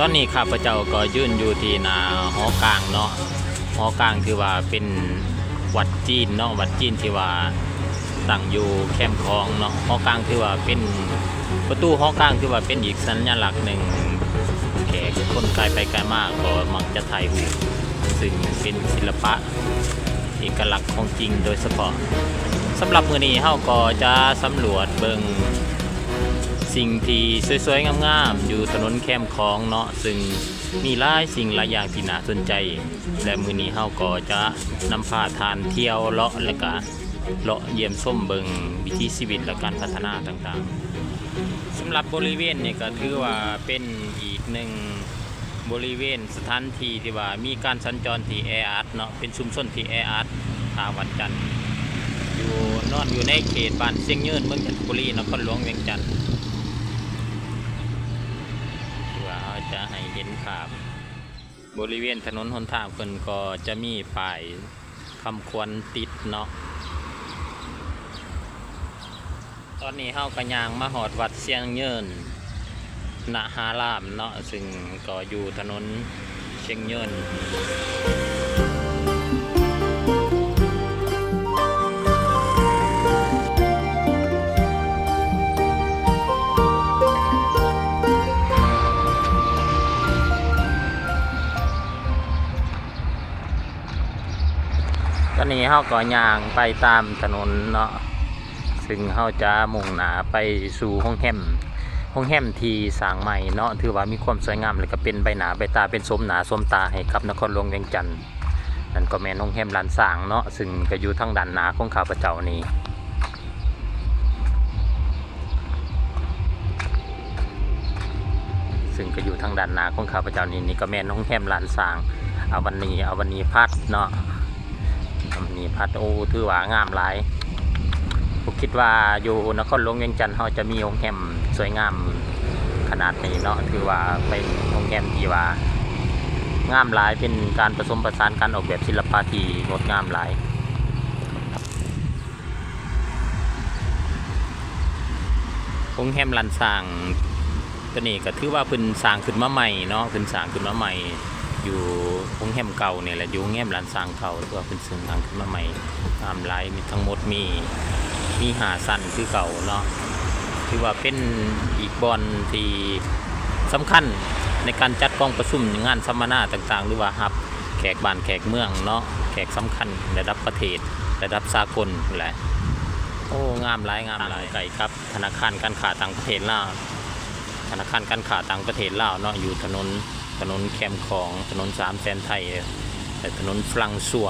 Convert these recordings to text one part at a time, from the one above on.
ตอนนี้ข้าพเจ้าก็ยืนอยู่ที่หน้าหอกลางเนาะหอกลางที่ว่าเป็นวัดจีนเนาะวัดจีนที่ว่าตั้งอยู่แคมป์คลองเนาะหอกลางที่ว่าเป็นประตูหอกลางที่ว่าเป็นอีกสัญลักษณ์หนึ่งแขกคนไกลไปไกลมากก็มักจะถ่ายรูปซึ่งเป็นศิลปะเอกลักษณ์ของจริงโดยเฉพาะสำหรับมื้อนี้เฮาก็จะสำรวจเบิ่งสิ่งที่สวยๆงามๆอยู่ถนนแคมป์คลองเนาะซึ่งมีหลายสิ่งหลายอย่างที่น่าสนใจและมื้อนี้เฮาก็จะนำพาทานเที่ยวเลาะและก็เลาะเยี่ยมชมเบิ่งวิถีชีวิตและการพัฒนาต่างๆสำหรับบริเวณนี้ก็ถือว่าเป็นอีกหนึ่งบริเวณสถานที่ที่ว่ามีการสัญจรที่แออัดเนาะเป็นชุมชนที่แออัดทางวัดจันทร์อยู่ในเขตบ้านเชียงยืนเมืองจันทบุรีนครหลวงเวียงจันทร์ว่าจะให้เห็นภาพบริเวณถนนหนทางเพิ่นก็จะมีป้ายคำควรติดเนาะตอนนี้เฮากระยางมาหอดวัดเชียงยืนนาหารามเนาะซึ่งก็อยู่ถนนเชียงยืนตอนนี้เฮาก็ย่างไปตามถนนเนาะซึ่งเฮาจะมุ่งหน้าไปสู่ห้องแฮมที่สร้างใหม่เนาะถือว่ามีความสวยงามและก็เป็นใบหน้าใบตาเป็นสมหน้าสมตาให้กับนครหลวงเวียงจันทร์นั่นก็แม่นห้องแฮมลานสร้างเนาะซึ่งก็อยู่ทางด้านหน้าของข้าพเจ้านี้ซึ่งก็อยู่ทางด้านหน้าของข้าพเจ้านี่ก็แม่นห้องแฮมลานสร้างเอาวันนี้พัดเนาะนี่พัดโอ้ถือว่างามหลายผมคิดว่าอยู่นครหลวงเวียงจันทร์เขาจะมีโรงแรมสวยงามขนาดนี้เนาะถือว่าเป็นโรงแรมที่ว่างามหลายเป็นการผสมผสานการออกแบบศิลปะที่งดงามหลายโรงแรมลันสร้างตัวนี้ก็ถือว่าเพิ่นสร้างขึ้นมาใหม่เนาะเพิ่นสร้างขึ้นมาใหม่อยู่โรงแรมเก่าเนี่ยแหละอยู่โรงแรมลานสร้างเก่าตัวเป็นซึ่งทางขึ้นมาใหม่งามหลายมีทั้งหมดมี5 ชั้นคือเก่าเนาะถือว่าเป็นอีกบอนที่สำคัญในการจัดกองประชุมงานสัมมนาต่างๆหรือว่ารับแขกบ้านแขกเมืองเนาะแขกสำคัญระดับประเทศระดับสากลแหละโอ้งามหลายไก่ครับธนาคารการค้าต่างประเทศลาวธนาคารการค้าต่างประเทศลาวเนาะอยู่ถนนแคมป์ของถนน3 แสนไทยและถนนฝรั่งซัว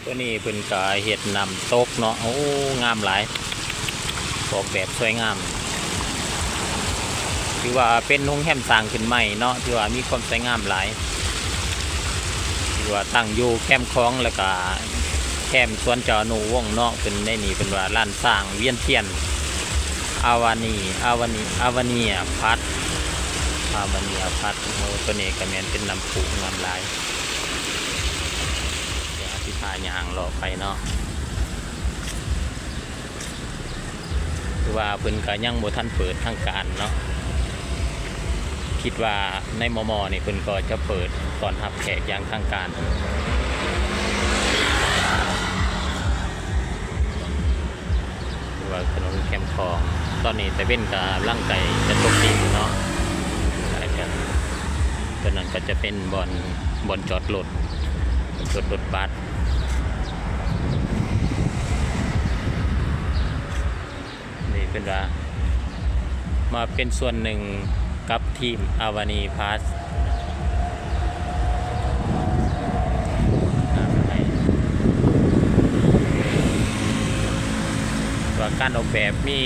ตัวนี้เป็นกาเห็ดนำตกเนาะโอ้งามหลายออกแบบสวยงามถือว่าเป็นโรงแรมสร้างขึ้นใหม่เนาะถือว่ามีความสวยงามหลายถือว่าตั้งอยู่แคมป์คลองแล้วก็แคมป์สวนจอหนูวงเนาะเป็นได้นี่เป็นว่าร้านสร้างเวียนเทียนอาวานีพัดโอ้ตัวนี้ก็แม่นเป็นน้ำพุงามหลายเดี๋ยวอธิพายางรอไปเนาะคือว่าเพิ่นก็ยังบ่ทันเปิดทางการเนาะคิดว่าในมมนี่เพิ่นก็จะเปิดต้อนรับแขกอย่างทางการว่าถนนแคมป์คลองตอนนี้แต่เป็นกับร่างไก่จะตกดินเนาะตอนนั้นก็จะเป็นบอนจอดรถบัสนี่เป็นว่ามาเป็นส่วนหนึ่งกับทีมอาวานีพาสการออกแบบมี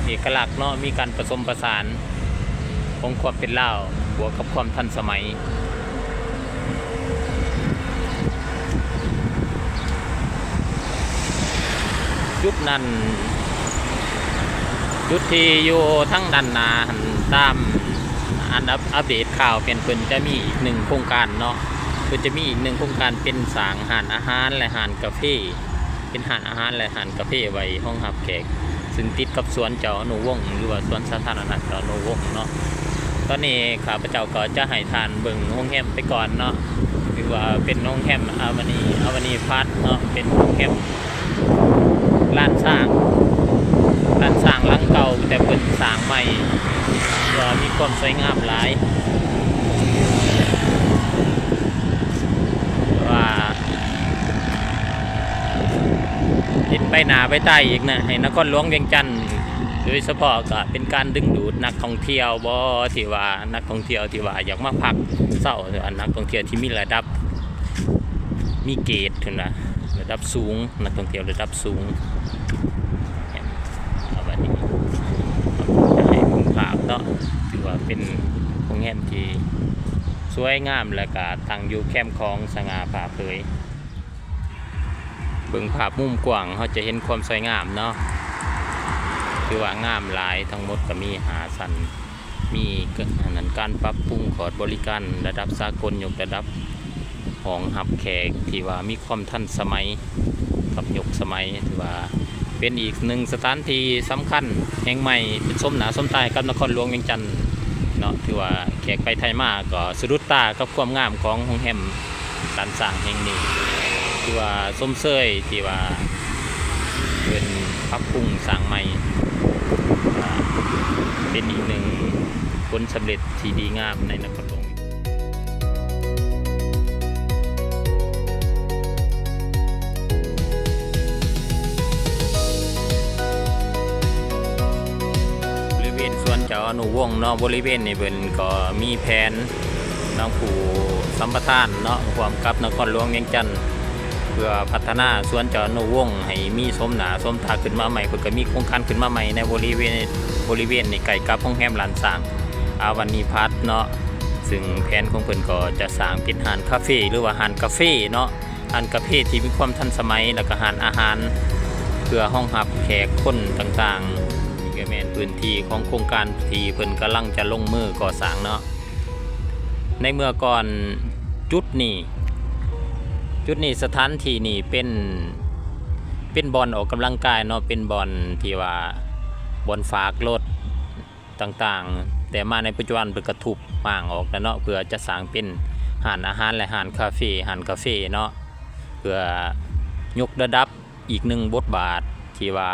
เอกลักษณ์เนาะมีการผสมผสานของความเป็นลาวบวกกับความทันสมัยจุดนั้นจุดที่อยู่ทั้งด้านหน้าตามอัปเดตข่าวเป็นเพิ่นจะมีอีก1 โครงการเนาะเพิ่นจะมีอีก1 โครงการเป็นสร้างร้านอาหารและร้านกาแฟ เป็นร้านอาหารและร้านกาแฟไว้ห้องรับแขกซึ่งติดกับสวนเจ้าอนุวงศ์หรือว่าสวนสาธารณะเจ้าอนุวงศ์เนาะตอนนี้ข้าพเจ้าก็จะให้ทานเบิ่งโรงแรมไปก่อนเนาะคือว่าเป็นโรงแรมอาวานีพัทเนาะเป็นโรงแรมร้านสร้างหลังเก่าแต่เพิ่นสร้างใหม่ก็มีความสวยงามหลายว่าเห็นไปหนาไปใต้อีกนะให้นครหลวงเวียงจันทน์โดยเฉพาะก็เป็นการดึงดูดนักท่องเที่ยวบ่ที่ว่านักท่องเที่ยวที่ว่าอยากมาพักเศร้านักท่องเที่ยวที่มีระดับมีเกรดถึงนะระดับสูงนักท่องเที่ยวระดับสูงเอาแบบนี้จะให้ผมภาพเนาะถือว่าเป็นโรงแรมที่สวยงามและก็ตั้งอยู่แคมป์ของสง่าผ่าเผยเบิ่งภาพมุมกว้างเขาจะเห็นความสวยงามเนาะคือว่างามหลายทั้งหมดก็มีหาสันมีการปรับปรุงขอดบริการระดับสากลยกระดับห้องรับแขกที่ว่ามีความทันสมัยกับยกสมัยถือว่าเป็นอีกหนึ่งสถานที่สำคัญแห่งใหม่เป็นสมหนาสมตากับนครหลวงเวียงจันทน์เนาะถือว่าแขกไปไทยมาก็สะดุดตากับความงามของโรงแรมการสร้างแห่งนี้ที่ว่าส้มเซยที่ว่าเป็นปรับปรุงสร้างใหม่เป็นอีกหนึ่งผลสำเร็จที่ดีงามในนครหลวงบริเวณสวนเจ้าอนุวงศ์เนาะบริเวณนี้เป็นก็มีแผนน้องผู้สัมปทานเนาะความกับนครหลวงเวียงจันทน์เพื่อพัฒนาสวนเจ้าอนุวงศ์ให้มีสมหนาสมตาขึ้นมาใหม่เพื่อก็มีโครงการขึ้นมาใหม่ในบริเวณในไก่กับโรงแรมลานสร้างอาวานีพัทเนาะซึ่งแผนของเพิ่นก็จะสร้างเป็นร้านคาเฟ่หรือว่าร้านกาแฟเนาะร้านกาแฟที่มีความทันสมัยแล้วก็ร้านอาหารเพื่อห้องรับแขกคนต่างๆนี่ก็แม่นพื้นที่ของโครงการที่เพิ่นกำลังจะลงมือก่อสร้างเนาะในเมื่อก่อนจุดนี้สถานที่นี่เป็นบ่อนออกกำลังกายเนาะเป็นบ่อนที่ว่าบ่อนฝากรถต่างๆแต่มาในปัจจุบันเพิ่นก็ทุบม่างออกแล้วเนาะเพื่อจะสร้างเป็นร้านอาหารและร้านคาเฟ่เนาะเพื่อยกระดับอีกหนึ่งบทบาทที่ว่า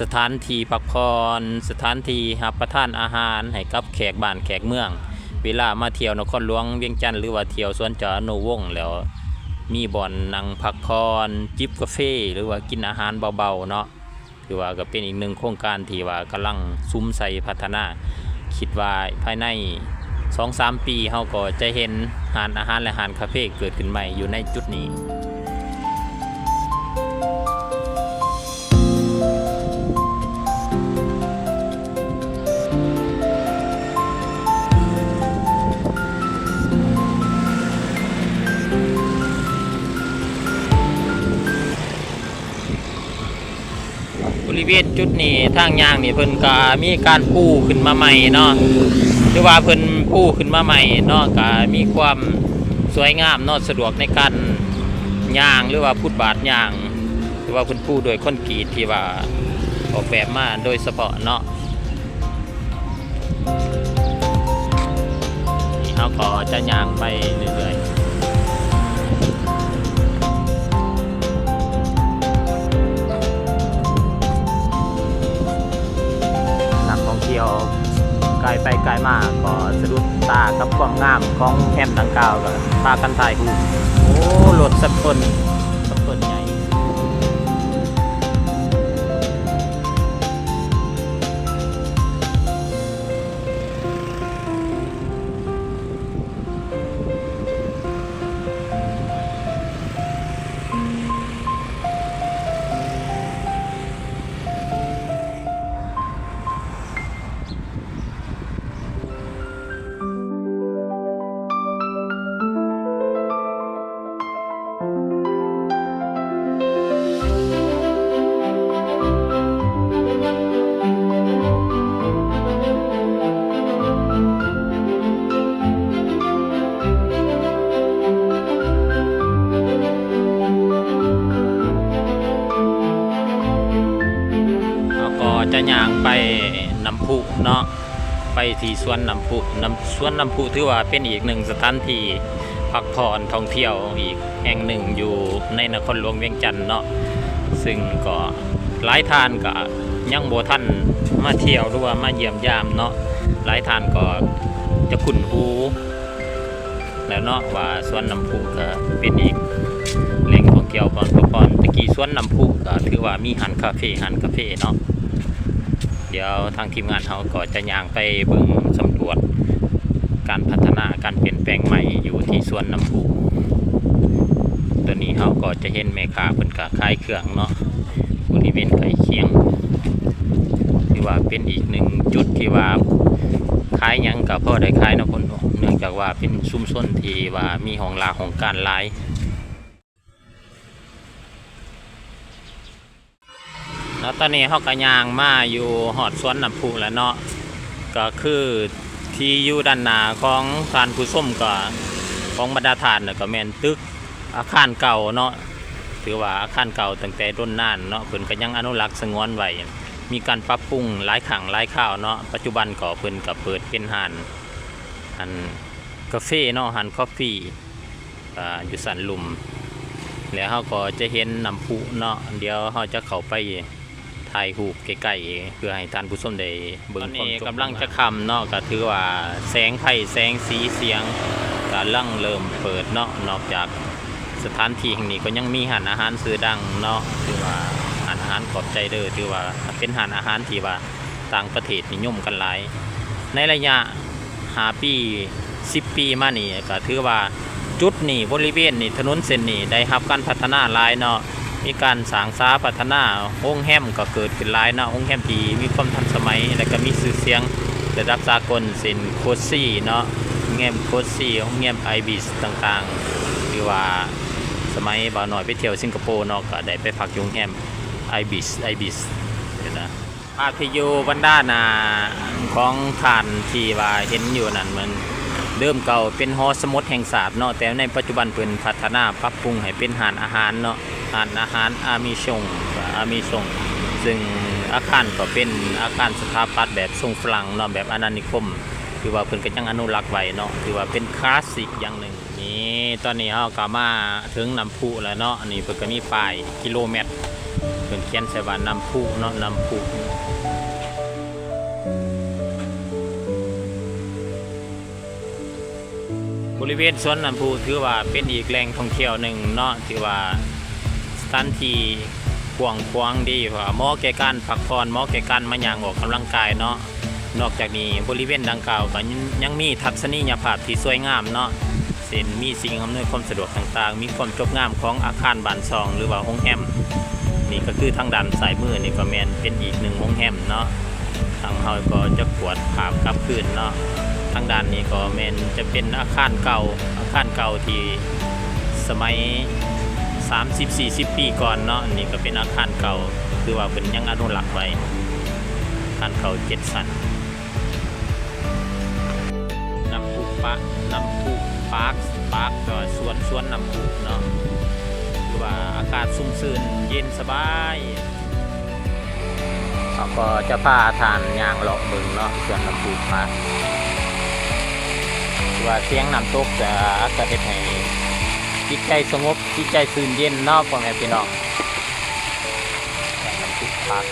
สถานที่พักผ่อนสถานที่รับประทานอาหารให้กับแขกบ้านแขกเมืองเวลามาเที่ยวนครหลวงเวียงจันทน์หรือว่าเที่ยวสวนเจ้าอนุวงศ์แล้วมีบ่อนนั่งพักผ่อนจิบกาแฟหรือว่ากินอาหารเบาๆเนาะถือว่าก็เป็นอีกหนึ่งโครงการที่ว่ากำลังซุ้มใส่พัฒนาคิดว่าภายใน 2-3 ปีเราก็จะเห็นร้านอาหารและร้านคาเฟ่เกิดขึ้นใหม่อยู่ในจุดนี้บริเวณจุดนี้ทางยางนี่เพิ่นก็มีการปูขึ้นมาใหม่เนาะหรือว่าเพิ่นปูขึ้นมาใหม่เนาะก็มีความสวยงามเนาะสะดวกในการย่างหรือว่าฟุตบาทย่างหรือว่าเพิ่นปูโดยคอนกรีตที่ว่าออกแบบมาโดยเฉพาะเนาะนี่เฮาก็จะย่างไปเรื่อยๆเที่ยวไกลไปไกลมากก็สะดุดตากับความงามของแคมป์ดังกล่าวก็พากันถ่ายรูปโอ้รถสับต้นใหญ่ จะย่างไปน้ำพุเนาะไปที่สวนน้ำพุสวนน้ำพุถือว่าเป็นอีกหนึ่งสถานที่พักผ่อนท่องเที่ยวอีกแห่งหนึ่งอยู่ในนครหลวงเวียงจันทน์เนาะซึ่งก็หลายท่านก็ยังบ่ทันมาเที่ยวหรือว่ามาเยี่ยมยามเนาะหลายท่านก็จะคุ้นหูแล้วเนาะว่าสวนน้ำพุก็เป็นอีกแหล่งท่องเที่ยวก่อนตะกี้สวนน้ำพุก็ถือว่ามีหันคาเฟ่เนาะเดี๋ยวทางทีมงานเขาก็จะย่างไปเบิ่งสำรวจการพัฒนาการเปลี่ยนแปลงใหม่อยู่ที่สวนน้ำพุตัวนี้เขาก็จะเห็นแม่ค้าเพิ่นก็ขายเครื่องเนาะบริเวณใกล้เคียงที่ว่าเป็นอีกหนึ่งจุดที่ว่าขายหยังกับพ่อได้ขายเนาะคนเนื่องจากว่าเป็นชุมชนที่ว่ามีห้องลาของการหลายแล้วตอนนี้เขาก็ย่างมาอยู่หอดสวนน้ำพุแล้วเนาะก็คือที่อยู่ด้านหน้าของการผู้ส้มก็ของบรรดาฐานก็แม่นตึกอาคารเก่าเนาะถือว่าอาคารเก่าตั้งแต่รุ่นนานเนาะเพิ่นก็ยังอนุรักษ์สงวนไว้มีการปรับปรุงหลายครั้งหลายคราวเนาะปัจจุบันก็เพิ่นก็เปิดเป็นร้านกาแฟเนาะร้านกาแฟอยู่สันลุมแล้วเขาก็จะเห็นน้ำพุเนาะเดี๋ยวเขาจะเข้าไปถ่ายรูปใกล้ๆเพื่อให้ท่านผู้ชมได้เบิ่งตอนนี้กำลังจะค่ำเนาะก็ถือว่าแสงไฟแสงสีเสียงกำลังเริ่มเปิดเนาะนอกจากสถานที่แห่งนี้ก็ยังมีร้านอาหารชื่อดังเนาะถือว่าร้านอาหารขอบใจเด้อถือว่าเป็นร้านอาหารที่ว่าต่างประเทศนิยมกันหลายในระยะ5 ปี10 ปีมานี่ก็ถือว่าจุดนี้บริเวณนี้ถนนเส้นนี้ได้รับการพัฒนาหลายเนาะมีการสร้างสาพัฒนาโรงแรมก็เกิดขึ้นหลายเนาะโรงแรมที่มีความทันสมัยและก็มีชื่อเสียงระดับสากลเช่นโคซี่เนาะโรงแรมโคซี่โรงแรมไอบิสต่างๆหรือว่าสมัยบ่าวน้อยไปเที่ยวสิงคโปร์เนาะก็ได้ไปพักอยู่โรงแรมไอบิสนะภาพที่อยู่บรรดาหน้าของฐานที่ว่าเห็นอยู่นั่นมันเดิมเก่าเป็นหอสมุดแห่งศาสตร์เนาะแต่ในปัจจุบันเพิ่นพัฒนาปรับปรุงให้เป็นร้านอาหารเนาะร้านอาหารอามิชงซึ่งอาคารก็เป็นอาคารสถาปัตย์แบบทรงฝรั่งเนาะแบบอาณานิคมคือว่าเพิ่นก็ยังอนุรักษ์ไว้เนาะคือว่าเป็นคลาสสิกอย่างหนึ่งนี่ตอนนี้เฮาก็มาถึงน้ำพุแล้วเนาะนี่เพิ่นก็มีป้ายกิโลเมตรเพิ่นเขียนใส่ว่าน้ำพุเนาะน้ำพุบริเวณสวนน้ำพุถือว่าเป็นอีกแหล่งท่องเที่ยวหนึ่งเนาะที่ว่าสถานที่กว้างขวางดีว่าเหมาะแก่การพักผ่อนเหมาะแก่การมาย่างออกกำลังกายเนาะนอกจากนี้บริเวณดังกล่าวก็ยังมีทัศนียภาพที่สวยงามเนาะเช่นมีสิ่งอำนวยความสะดวกต่างๆมีความจบงามของอาคารบ้านซองหรือว่าโรงแรมนี่ก็คือทางด้านซ้ายมือนี่ก็แม่นเป็นอีกหนึ่งโรงแรมเนาะทางเฮาก็จะกวดภาพกลับคืนเนาะทางด้านนี้ก็แม่นจะเป็นอาคารเก่าที่สมัย30-40 ปีก่อนเนาะนี่ก็เป็นอาคารเก่าคือว่าเป็นยังอนุรักษ์ไว้อาคารเก่า7 ชั้นน้ำพุปาร์คก็สวนน้ำพุเนาะคือว่าอากาศชุ่มชื้นเย็นสบายเขาก็จะพาทานย่างเลาะเบิ่งเนาะสวนน้ำพุปาร์คว่าเสียงน้ำตกจะเฮ็ดให้จิตใจสงบจิตใจซื่นเย็นเนาะพ่อแม่พี่น้องน้ำพุปาร์ค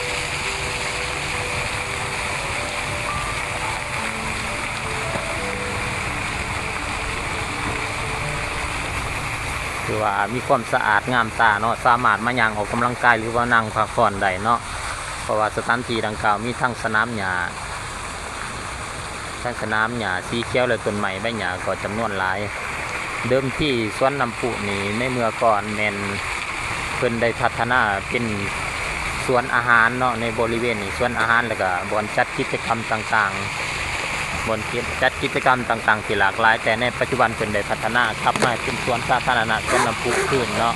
คือว่ามีความสะอาดงามตาเนาะสามารถมาย่างออกกำลังกายหรือว่านั่งพักผ่อนได้เนาะเพราะว่าสถานที่ดังกล่าวมีทั้งสนามหญ้าสีเขียวและต้นไม้ใบหญ้าก็จำนวนหลายเดิมที่สวนน้ำพุนี่ในเมื่อก่อนแม่นเพิ่นได้พัฒนาเป็นสวนอาหารเนาะในบริเวณนี้สวนอาหารแล้วก็บ่อนจัดกิจกรรมต่างๆที่หลากหลายแต่ในปัจจุบันเพิ่นได้พัฒนากลับมาเป็นสวนสาธารณะสวนน้ำพุขึ้นเนาะ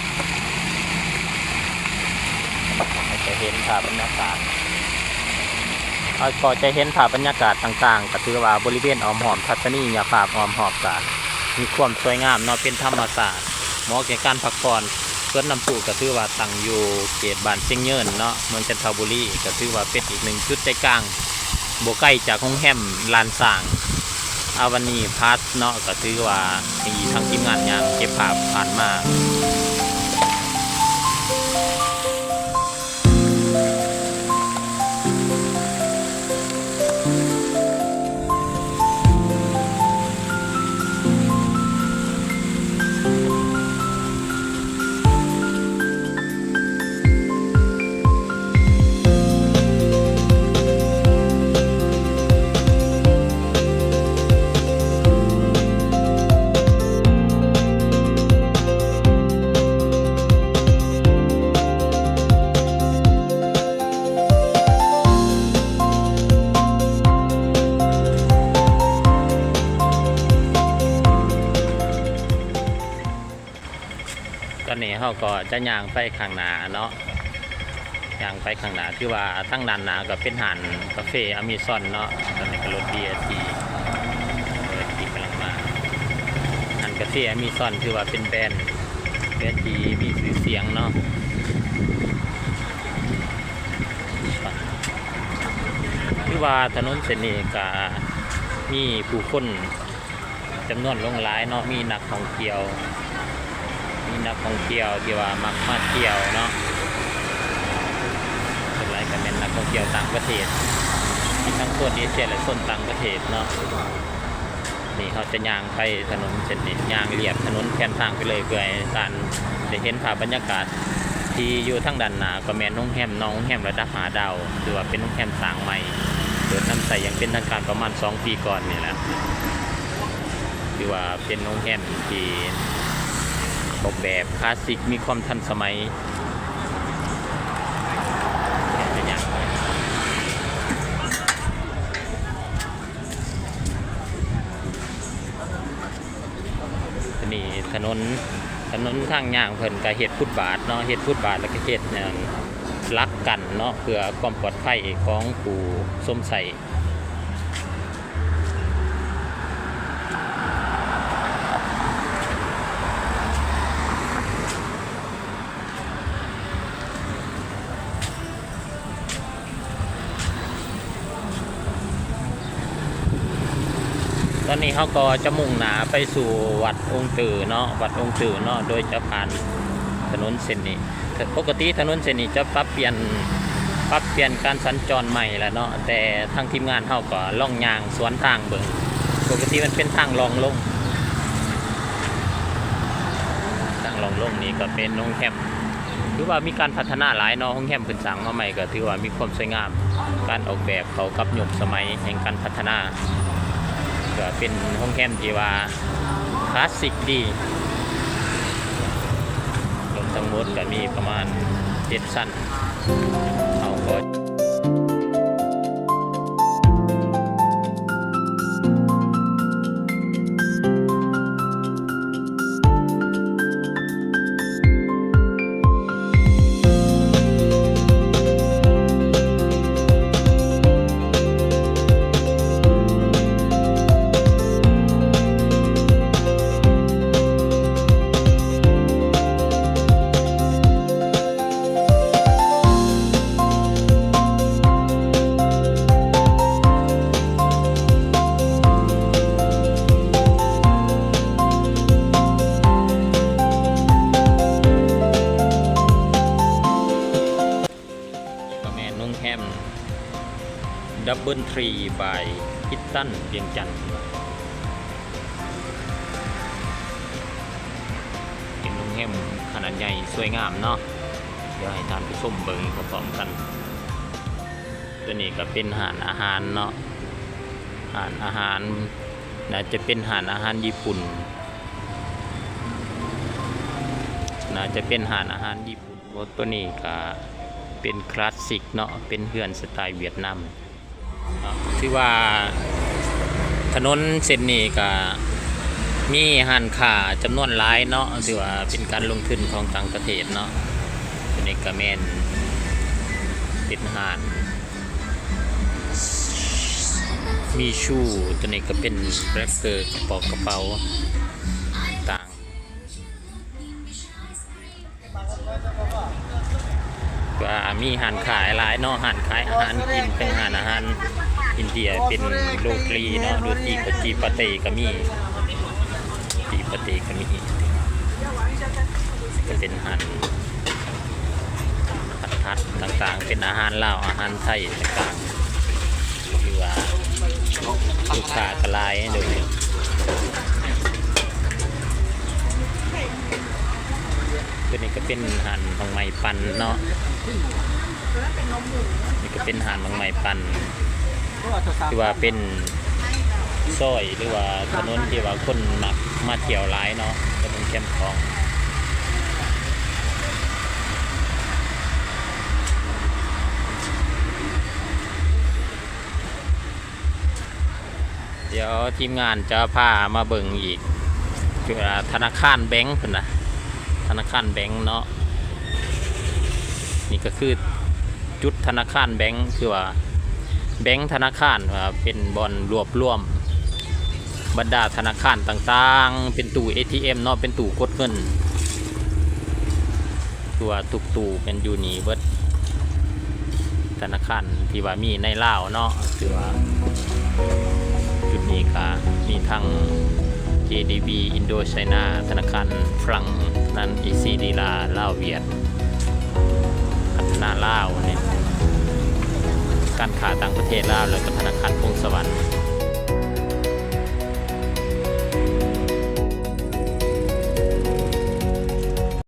จะเห็นภาพบรรยากาศก็จะเห็นภาพบรรยากาศต่างๆก็ถือว่าบริเวณอ้อมหอมทัศนียภาพอ้อมหอบกันมีความสวยงามเนาะเป็นธรรมชาติเหมาะแก่การพักผ่อน สวนน้ำพุก็ถือว่าตั้งอยู่เขตบ้านเชียงเยินเนาะเมืองจันทบุรีก็ถือว่าเป็นอีกหนึ่งจุดใจกลางบ่ใกล้จากโรงแรมลานสร้างอาวานีพาสเนาะก็ถือว่ามีทั้งทีมงานอย่างเก็บภาพผ่านมาตอนนี้เขาก็จะย่างไปข้างหน้าเนาะย่างไปข้างหน้าที่ว่าทั้งด้านหน้าก็เป็นหานกาแฟอเมซอนเนาะตอนนี้ก็รถ BRT กำลังมาหานกาแฟอเมซอนคือว่าเป็นแบรนด์ที่มีชื่อเสียงเนาะที่ว่าถนนเส้นนี้ก็มีผู้คนจำนวนหลงหลายเนาะมีนักท่องเที่ยวที่ว่ามักมาเที่ยวเนาะส่วนใหญ่ก็เป็นนักท่องเที่ยวต่างประเทศที่ทั้งโซนเอเชียและโซนต่างประเทศเนาะนี่เขาจะย่างไปถนนเส้นนี้ย่างเรียบถนนแคมทางไปเลยเพื่อการได้เห็นภาพบรรยากาศที่อยู่ทั้งด้านหน้าก็แม่นโรงแรมน้องโรงแรมระดับ5 ดาวคือว่าเป็นโรงแรมสร้างใหม่เปิดทำใส่อย่างเป็นทางการประมาณ2 ปีก่อนนี่แหละคือว่าเป็นโรงแรมที่ออกแบบคลาสสิกมีความทันสมัยนี่ถนนทางย่างเพิ่นก็เฮ็ดฟุตบาทเนาะเฮ็ดฟุตบาทแล้วก็เฮ็ดลักกันเนาะเพื่อความปลอดภัยของผู้สวมใส่ตอนนี้เขาก็จะมุ่งหน้าไปสู่วัดองค์ตื่อเนาะโดยจะผ่านถนนเส้นนี้ปกติถนนเส้นนี้จะปรับเปลี่ยนการสัญจรใหม่แล้วเนาะแต่ทางทีมงานเขาก็ล่องยางสวนทางเบิ่งปกติมันเป็นทางลองลงนี่ก็เป็นโรงแรมถือว่ามีการพัฒนาหลายเนาะโรงแรมขึ้นสร้างมาใหม่ก็ถือว่ามีความสวยงามการออกแบบเขากับยุคสมัยแห่งการพัฒนาก็เป็นโรงแรมที่ว่าคลาสสิกดีรวมทั้งหมดก็มีประมาณ7 ชั้นเขาก็ดับเบิลทรีบายฮิตตันเวียงจันทร์เป็นโรงแรมขนาดใหญ่สวยงามเนาะเดี๋ยวให้ท่านผู้ชมเบิ่งพร้อมๆกันตัวนี้ก็เป็นหาดอาหารเนาะหาดอาหารน่าจะเป็นหาดอาหารญี่ปุ่นตัวนี้ก็เป็นคลาสสิกเนาะเป็นเฮือนสไตล์เวียดนามที่ว่าถนนเส้นนี้ก็มีห้านค้าจำนวนหลายเนาะที่ว่าเป็นการลงทุนของต่างประเทศเนาะตัวนี้ก็แม่นเป็นห้านมีชูตัวนี้ก็เป็นแบล็คเกอร์กระเป๋าต่าง ว่ามีอาหารขายหลายเนาะอาหารขายอาหารกินเป็นอาหารอินเดียเป็นโรตีเนาะโรตีกับจีปาเต้ก็มีจีปาเต้ก็มีก็เป็นอาหารผัดต่างๆเป็นอาหารลาวอาหารไทยต่างๆคือว่าลูกค้ากระไรโดยตัวนี้ก็เป็นอาหารบางไม้ปั่นเนาะนี่ก็เป็นอาหารบางไม้ปั่นที่ว่าเป็นซอยหรือว่าถนนที่ว่าคนมักมาเที่ยวหลายเนาะถนนแคมป์ของเดี๋ยวทีมงานจะพามาเบิ่งอีกคือธนาคารแบงก์พุ่นนะธนาคารแบงก์เนาะนี่ก็คือจุดธนาคารแบงก์คือว่าแบงก์ธนาคารว่าเป็นบ่อนรวบรวมบรรดาธนาคารต่างๆเป็นตู้ ATM เนาะเป็นตู้กดเงินตัวตุกตู้เป็นอยู่นี่เบิดธนาคารที่ว่ามีในลาวเนาะคือว่าจุดนี้ก็มีทั้ง JDB อินโดไชน่าธนาคารฝรั่งนั่น EC ลีลาลาวเวียดพัฒนาลาวเนี่ยการค้าต่างประเทศลาวแล้วก็ธนาคารพงศวรรค์